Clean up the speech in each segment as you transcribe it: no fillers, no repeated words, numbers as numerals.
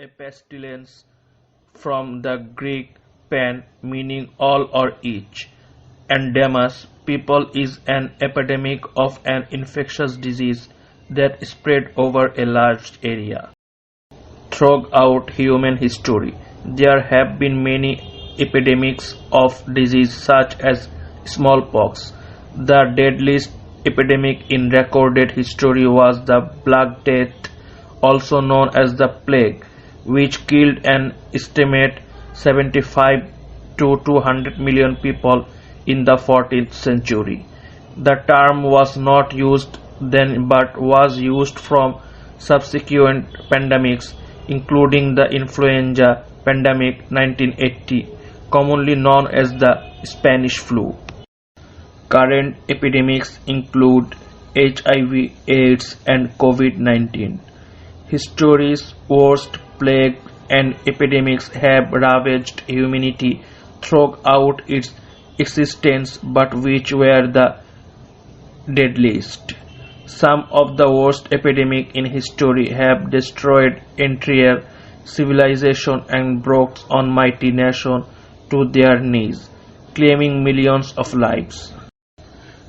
a pestilence from the Greek pan meaning all or each. Endemics, people is an epidemic of an infectious disease that spread over a large area. Throughout human history, there have been many epidemics of disease such as smallpox. The deadliest epidemic in recorded history was the Black Death, also known as the plague, which killed an estimated 75 to 200 million people in the 14th century. The term was not used then but was used from subsequent pandemics, including the influenza pandemic 1980, commonly known as the Spanish flu. Current epidemics include HIV/AIDS and COVID-19. History's worst plague and epidemics have ravaged humanity throughout its existence, but which were the deadliest? Some of the worst epidemics in history have destroyed entire civilization and brought on mighty nations to their knees, claiming millions of lives.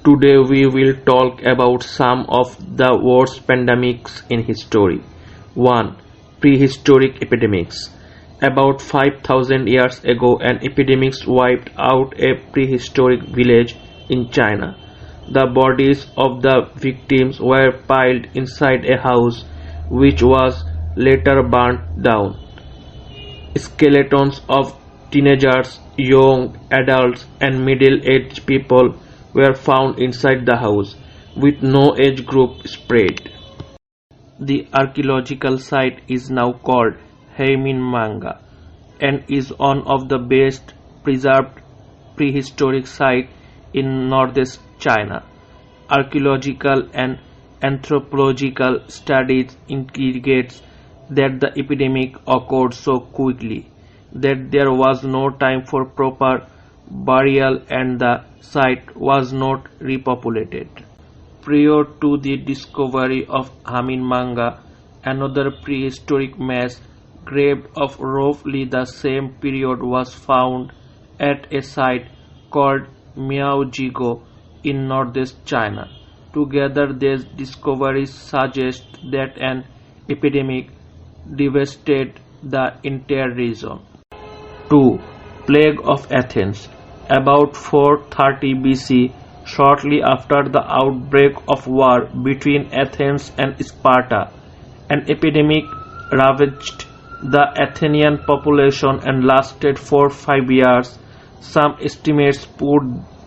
Today we will talk about some of the worst pandemics in history. 1. Prehistoric epidemics. About 5,000 years ago, an epidemic wiped out a prehistoric village in China. The bodies of the victims were piled inside a house, which was later burnt down. Skeletons of teenagers, young adults, and middle-aged people were found inside the house, with no age group spread. The archaeological site is now called Manga and is one of the best preserved prehistoric sites in northeast China. Archaeological and anthropological studies indicate that the epidemic occurred so quickly that there was no time for proper burial and the site was not repopulated. Prior to the discovery of Manga, another prehistoric mass grave of roughly the same period was found at a site called Miaojigo in northeast China. Together these discoveries suggest that an epidemic devastated the entire region. 2. Plague of Athens. About 430 BC, shortly after the outbreak of war between Athens and Sparta, an epidemic ravaged the Athenian population and lasted for 5 years. Some estimates put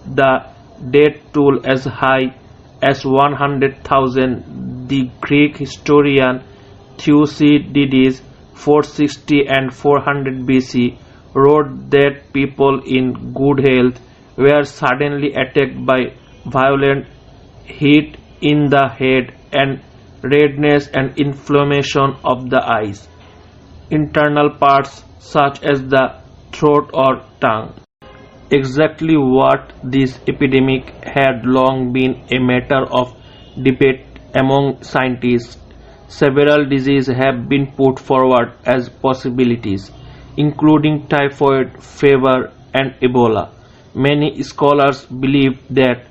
the death toll as high as 100,000. The Greek historian Thucydides, 460 and 400 BC, wrote that people in good health were suddenly attacked by violent heat in the head and redness and inflammation of the eyes, internal parts such as the throat or tongue. Exactly what this epidemic had long been a matter of debate among scientists. Several diseases have been put forward as possibilities, including typhoid fever and Ebola. Many scholars believe that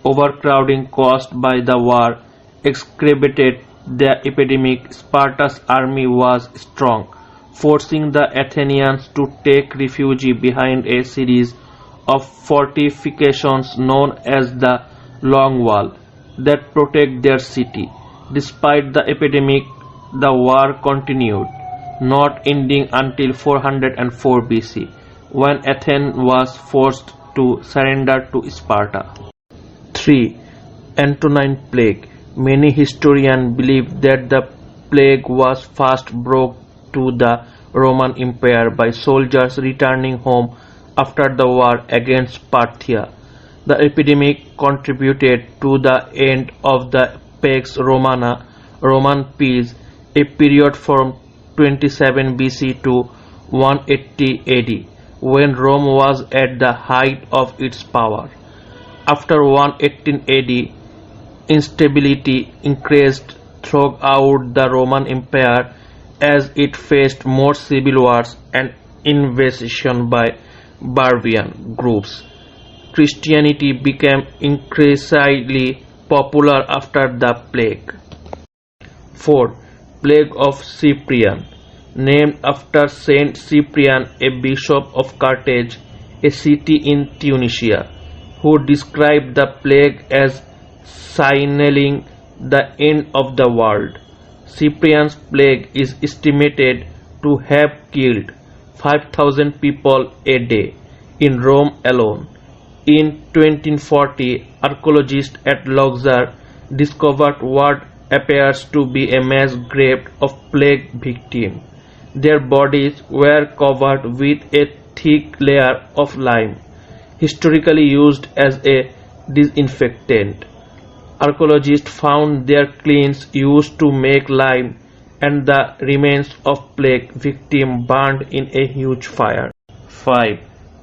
overcrowding caused by the war exacerbated the epidemic. Sparta's army was strong, forcing the Athenians to take refuge behind a series of fortifications known as the Long Wall that protect their city. Despite the epidemic, the war continued, not ending until 404 BC, when Athens was forced to surrender to Sparta. 3. Antonine Plague. Many historians believe that the plague was first brought to the Roman Empire by soldiers returning home after the war against Parthia. The epidemic contributed to the end of the Pax Romana, Roman peace, a period from 27 BC to 180 AD, when Rome was at the height of its power. After 118 AD, instability increased throughout the Roman Empire. as it faced more civil wars and invasion by barbarian groups. Christianity became increasingly popular after the plague. 4. Plague of Cyprian, named after Saint Cyprian, a bishop of Carthage, a city in Tunisia, who described the plague as signaling the end of the world. Cyprian's plague is estimated to have killed 5,000 people a day in Rome alone. In 2040, archaeologists at Luxor discovered what appears to be a mass grave of plague victims. Their bodies were covered with a thick layer of lime, historically used as a disinfectant. Archaeologists found their kilns used to make lime and the remains of plague victims burned in a huge fire. 5.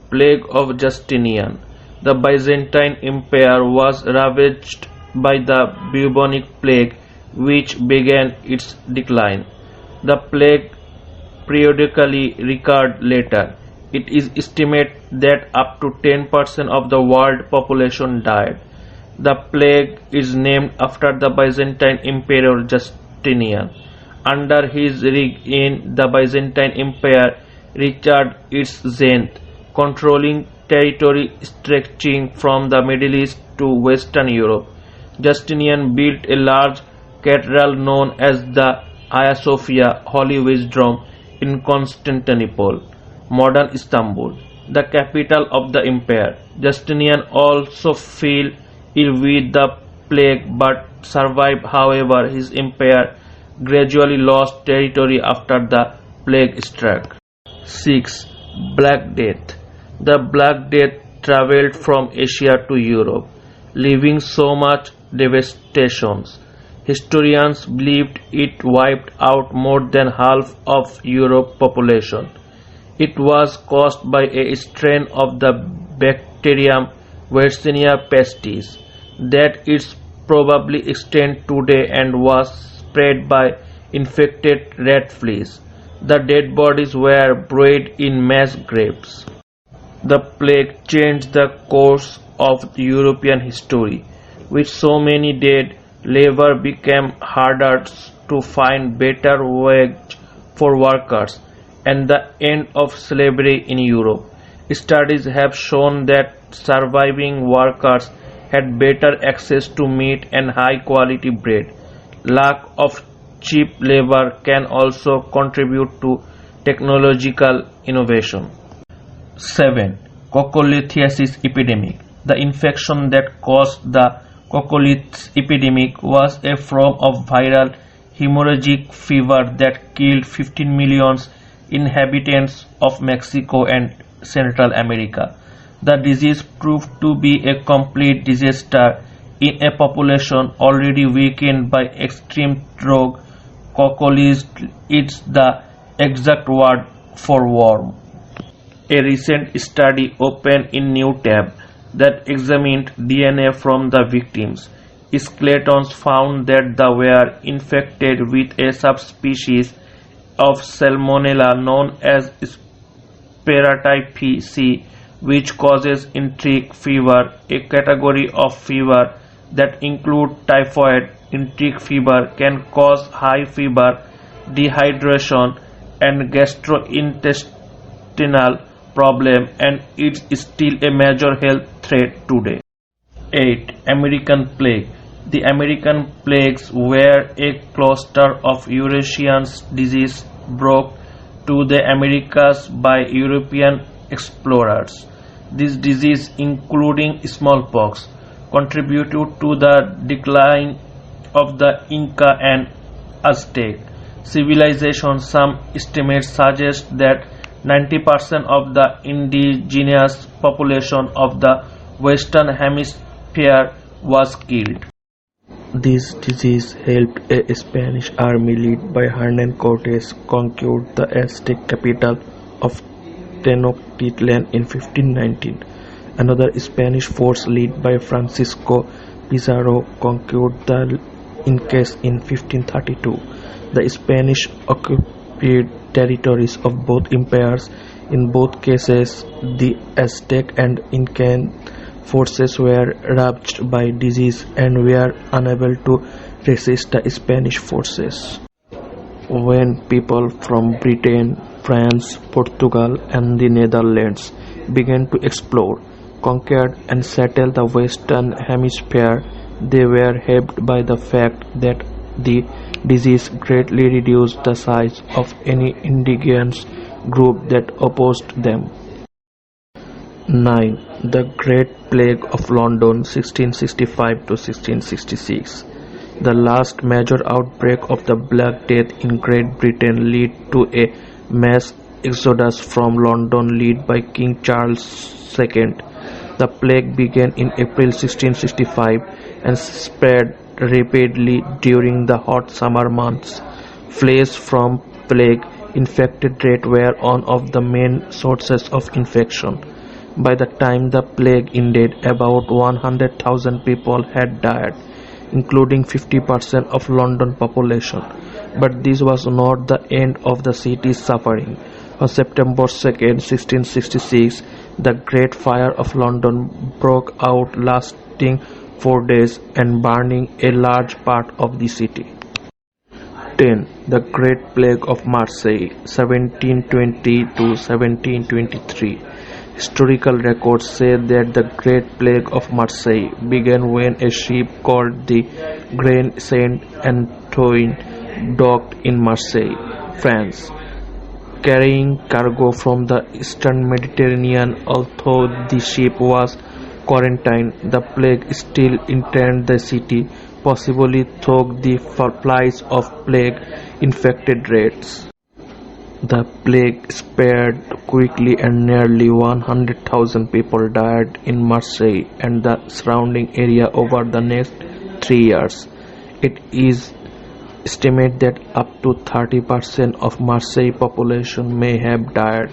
Plague of Justinian. The Byzantine Empire was ravaged by the bubonic plague, which began its decline. The plague periodically recurred later. It is estimated that up to 10% of the world population died. The plague is named after the Byzantine Emperor Justinian. Under his reign, the Byzantine Empire reached its zenith, controlling territory stretching from the Middle East to Western Europe. Justinian built a large cathedral known as the Hagia Sophia Holy Wisdom in Constantinople, modern Istanbul, the capital of the empire. Justinian also fell ill with the plague but survived. However, his empire gradually lost territory after the plague struck. 6. Black Death. The Black Death traveled from Asia to Europe, leaving so much devastation. Historians believed it wiped out more than half of Europe's population. It was caused by a strain of the bacterium Yersinia pestis that is probably extant today and was spread by infected rat fleas. The dead bodies were buried in mass graves. The plague changed the course of European history. With so many dead, labor became harder to find better wage for workers, and the end of slavery in Europe. Studies have shown that surviving workers had better access to meat and high quality bread. Lack of cheap labor can also contribute to technological innovation. 7. Coccolithiasis epidemic. The infection that caused the coccolith epidemic was a form of viral hemorrhagic fever that killed 15 million inhabitants of Mexico and Central America. The disease proved to be a complete disaster in a population already weakened by extreme drought. Coccolith is the exact word for worm. A recent study opened in New Tab that examined DNA from the victims. Skeletons found that they were infected with a subspecies of Salmonella known as Paratype C, which causes enteric fever, a category of fever that include typhoid. Enteric fever can cause high fever, dehydration, and gastrointestinal problem, and it's still a major health threat today. 8. American Plague. The American plagues were a cluster of Eurasian disease brought to the Americas by European explorers. This disease, including smallpox, contributed to the decline of the Inca and Aztec civilization. Some estimates suggest that 90% of the indigenous population of the Western Hemisphere was killed. This disease helped a Spanish army led by Hernan Cortes conquer the Aztec capital of Tenochtitlan in 1519. Another Spanish force led by Francisco Pizarro conquered the Incas in 1532. The Spanish occupied territories of both empires. In both cases, the Aztec and Incan forces were ravaged by disease and were unable to resist the Spanish forces. When people from Britain, France, Portugal, and the Netherlands began to explore, conquer, and settle the Western Hemisphere, they were helped by the fact that the disease greatly reduced the size of any indigenous group that opposed them. 9. The Great Plague of London 1665 to 1666. The last major outbreak of the Black Death in Great Britain led to a mass exodus from London led by King Charles II. The plague began in April 1665 and spread rapidly during the hot summer months. Fleas from plague-infected rats were one of the main sources of infection. By the time the plague ended, about 100,000 people had died, including 50% of London population. But this was not the end of the city's suffering. On September 2, 1666, the Great Fire of London broke out, lasting 4 days and burning a large part of the city. 10. The Great Plague of Marseille 1720 to 1723. Historical records say that the Great Plague of Marseille began when a ship called the Grand Saint Antoine docked in Marseille, France, carrying cargo from the eastern Mediterranean. Although the ship was quarantined, the plague still entered the city, possibly through the flies of plague-infected rats. The plague spread quickly and nearly 100,000 people died in Marseille and the surrounding area over the next 3 years. It is estimated that up to 30% of Marseille population may have died.